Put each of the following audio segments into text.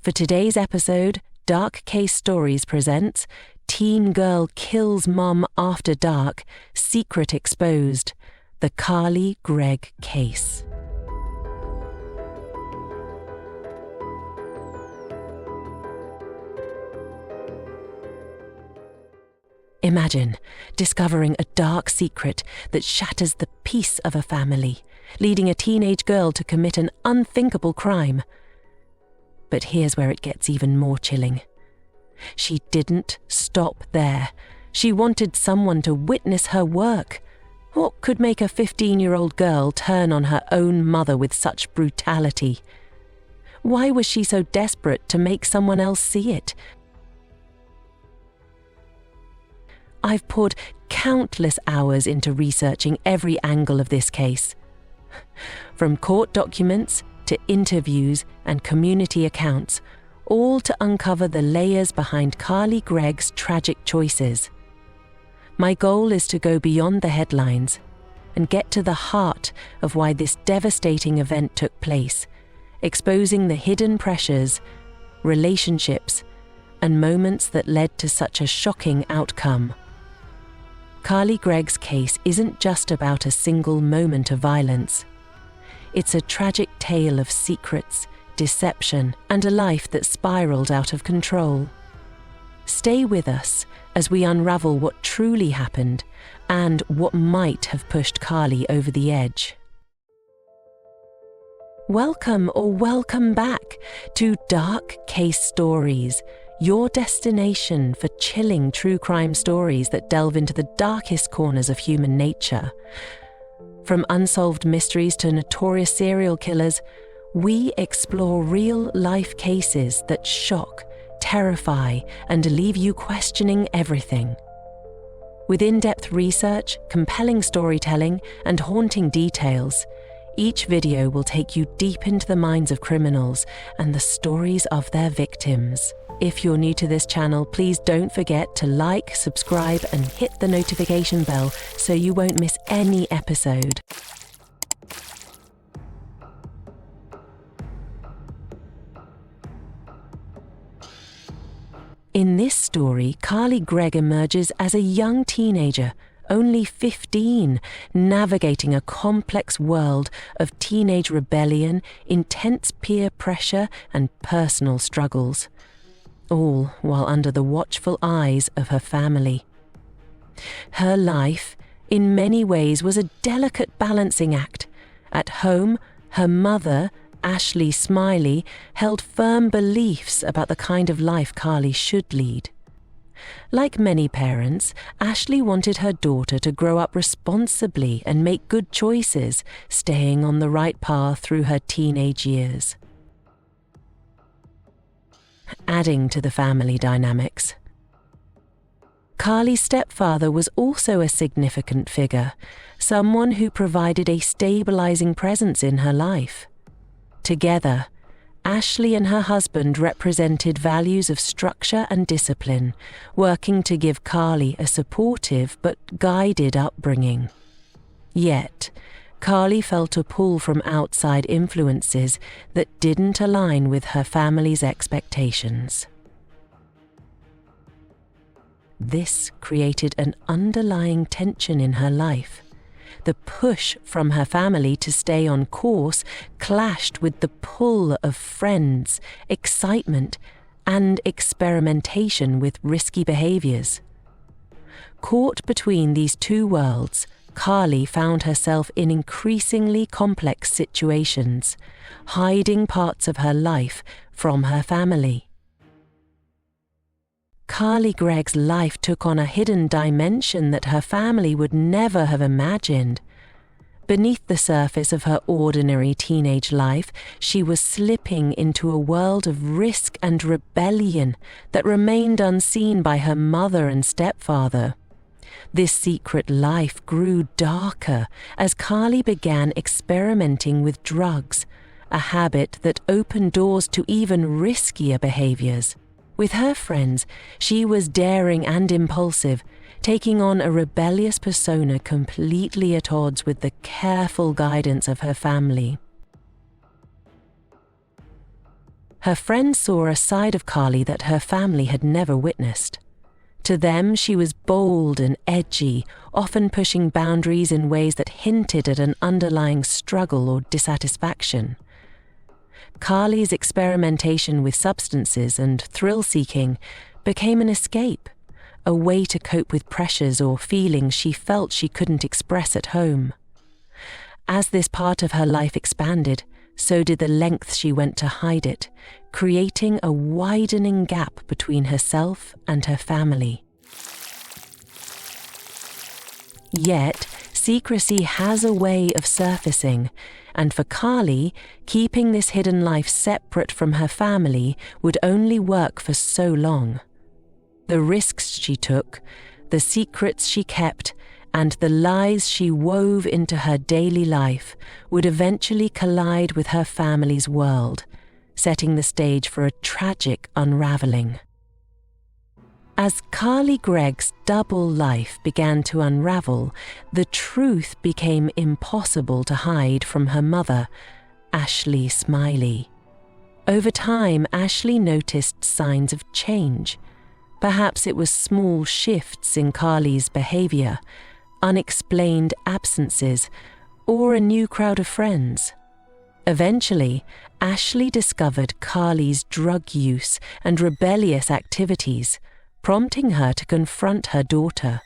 For today's episode, Dark Case Stories presents Teen Girl Kills Mom After Dark, Secret Exposed, the Carly Gregg Case. Imagine discovering a dark secret that shatters the peace of a family, leading a teenage girl to commit an unthinkable crime. But here's where it gets even more chilling. She didn't stop there. She wanted someone to witness her work. What could make a 15-year-old girl turn on her own mother with such brutality? Why was she so desperate to make someone else see it? I've poured countless hours into researching every angle of this case. From court documents to interviews and community accounts, all to uncover the layers behind Carly Gregg's tragic choices. My goal is to go beyond the headlines and get to the heart of why this devastating event took place, exposing the hidden pressures, relationships, and moments that led to such a shocking outcome. Carly Gregg's case isn't just about a single moment of violence. It's a tragic tale of secrets, deception, and a life that spiraled out of control. Stay with us as we unravel what truly happened and what might have pushed Carly over the edge. Welcome back to Dark Case Stories, your destination for chilling true crime stories that delve into the darkest corners of human nature. From unsolved mysteries to notorious serial killers, we explore real-life cases that shock, terrify, and leave you questioning everything. With in-depth research, compelling storytelling, and haunting details, each video will take you deep into the minds of criminals and the stories of their victims. If you're new to this channel, please don't forget to like, subscribe, and hit the notification bell so you won't miss any episode. In this story, Carly Gregg emerges as a young teenager, only 15, navigating a complex world of teenage rebellion, intense peer pressure, and personal struggles. All while under the watchful eyes of her family. Her life, in many ways, was a delicate balancing act. At home, her mother, Ashley Smiley, held firm beliefs about the kind of life Carly should lead. Like many parents, Ashley wanted her daughter to grow up responsibly and make good choices, staying on the right path through her teenage years. Adding to the family dynamics, Carly's stepfather was also a significant figure, someone who provided a stabilizing presence in her life. Together, Ashley and her husband represented values of structure and discipline, working to give Carly a supportive but guided upbringing. Yet, Carly felt a pull from outside influences that didn't align with her family's expectations. This created an underlying tension in her life. The push from her family to stay on course clashed with the pull of friends, excitement, and experimentation with risky behaviors. Caught between these two worlds, Carly found herself in increasingly complex situations, hiding parts of her life from her family. Carly Gregg's life took on a hidden dimension that her family would never have imagined. Beneath the surface of her ordinary teenage life, she was slipping into a world of risk and rebellion that remained unseen by her mother and stepfather. This secret life grew darker as Carly began experimenting with drugs, a habit that opened doors to even riskier behaviors. With her friends, she was daring and impulsive, taking on a rebellious persona completely at odds with the careful guidance of her family. Her friends saw a side of Carly that her family had never witnessed. To them, she was bold and edgy, often pushing boundaries in ways that hinted at an underlying struggle or dissatisfaction. Carly's experimentation with substances and thrill-seeking became an escape, a way to cope with pressures or feelings she felt she couldn't express at home. As this part of her life expanded, so did the lengths she went to hide it, creating a widening gap between herself and her family. Yet, secrecy has a way of surfacing, and for Carly, keeping this hidden life separate from her family would only work for so long. The risks she took, the secrets she kept, and the lies she wove into her daily life would eventually collide with her family's world, setting the stage for a tragic unraveling. As Carly Gregg's double life began to unravel, the truth became impossible to hide from her mother, Ashley Smiley. Over time, Ashley noticed signs of change. Perhaps it was small shifts in Carly's behavior, unexplained absences, or a new crowd of friends. Eventually, Ashley discovered Carly's drug use and rebellious activities, prompting her to confront her daughter.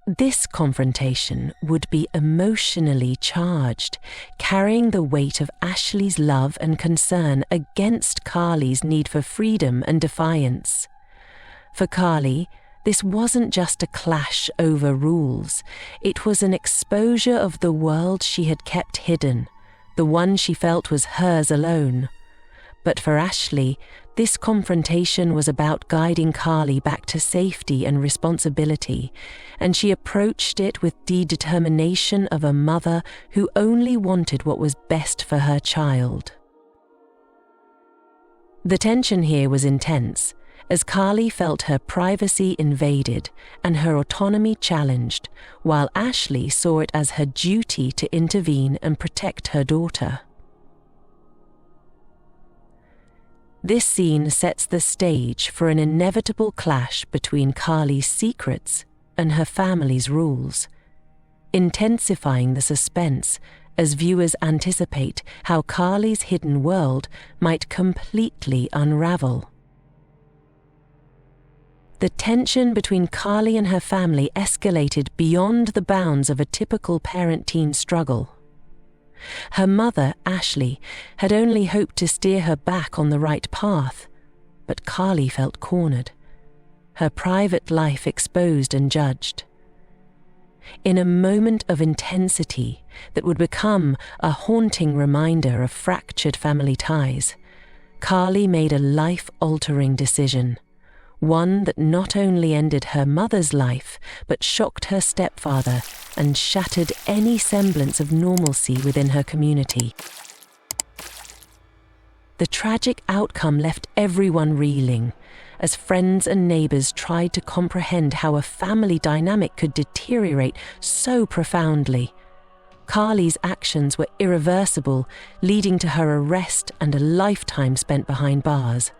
This confrontation would be emotionally charged, carrying the weight of Ashley's love and concern against Carly's need for freedom and defiance. For Carly, this wasn't just a clash over rules. It was an exposure of the world she had kept hidden, the one she felt was hers alone. But for Ashley, this confrontation was about guiding Carly back to safety and responsibility, and she approached it with the determination of a mother who only wanted what was best for her child. The tension here was intense, as Carly felt her privacy invaded and her autonomy challenged, while Ashley saw it as her duty to intervene and protect her daughter. This scene sets the stage for an inevitable clash between Carly's secrets and her family's rules, intensifying the suspense as viewers anticipate how Carly's hidden world might completely unravel. The tension between Carly and her family escalated beyond the bounds of a typical parent-teen struggle. Her mother, Ashley, had only hoped to steer her back on the right path, but Carly felt cornered, her private life exposed and judged. In a moment of intensity that would become a haunting reminder of fractured family ties, Carly made a life-altering decision, one that not only ended her mother's life, but shocked her stepfather and shattered any semblance of normalcy within her community. The tragic outcome left everyone reeling, as friends and neighbours tried to comprehend how a family dynamic could deteriorate so profoundly. Carly's actions were irreversible, leading to her arrest and a lifetime spent behind bars.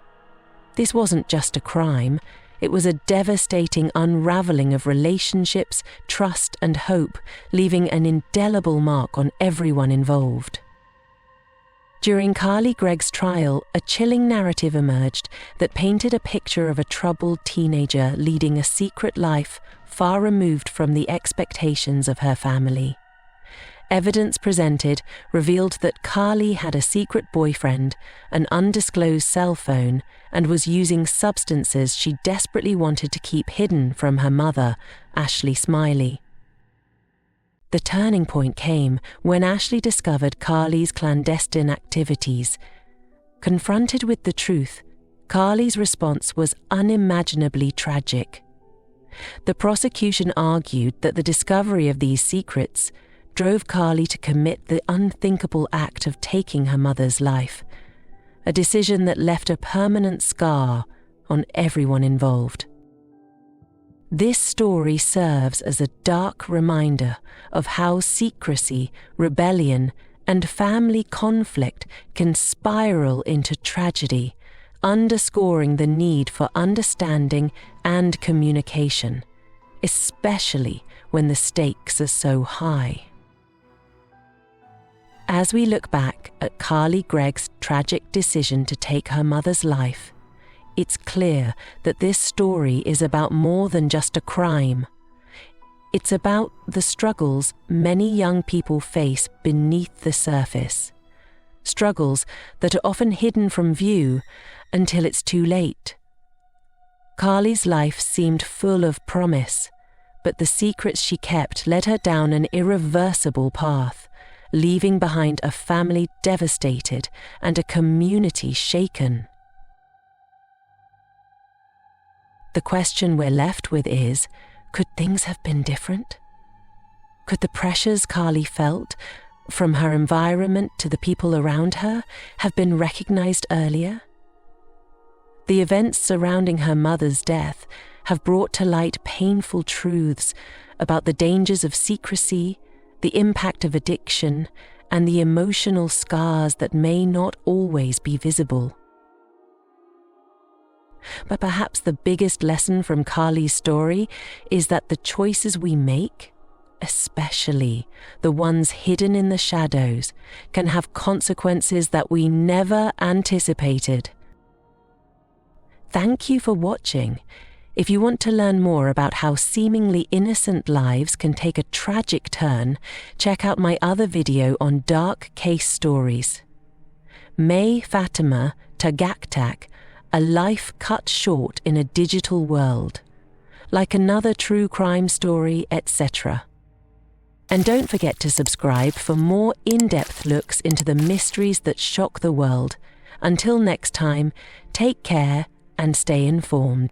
This wasn't just a crime, it was a devastating unraveling of relationships, trust and hope, leaving an indelible mark on everyone involved. During Carly Gregg's trial, a chilling narrative emerged that painted a picture of a troubled teenager leading a secret life far removed from the expectations of her family. Evidence presented revealed that Carly had a secret boyfriend, an undisclosed cell phone, and was using substances she desperately wanted to keep hidden from her mother, Ashley Smiley. The turning point came when Ashley discovered Carly's clandestine activities. Confronted with the truth, Carly's response was unimaginably tragic. The prosecution argued that the discovery of these secrets drove Carly to commit the unthinkable act of taking her mother's life, a decision that left a permanent scar on everyone involved. This story serves as a dark reminder of how secrecy, rebellion, and family conflict can spiral into tragedy, underscoring the need for understanding and communication, especially when the stakes are so high. As we look back at Carly Gregg's tragic decision to take her mother's life, it's clear that this story is about more than just a crime. It's about the struggles many young people face beneath the surface. Struggles that are often hidden from view until it's too late. Carly's life seemed full of promise, but the secrets she kept led her down an irreversible path, leaving behind a family devastated and a community shaken. The question we're left with is, could things have been different? Could the pressures Carly felt, from her environment to the people around her, have been recognized earlier? The events surrounding her mother's death have brought to light painful truths about the dangers of secrecy, the impact of addiction, and the emotional scars that may not always be visible. But perhaps the biggest lesson from Carly's story is that the choices we make, especially the ones hidden in the shadows, can have consequences that we never anticipated. Thank you for watching. If you want to learn more about how seemingly innocent lives can take a tragic turn, check out my other video on dark case stories. May Fatima Tagaktak, a life cut short in a digital world, like another true crime story, etc. And don't forget to subscribe for more in-depth looks into the mysteries that shock the world. Until next time, take care and stay informed.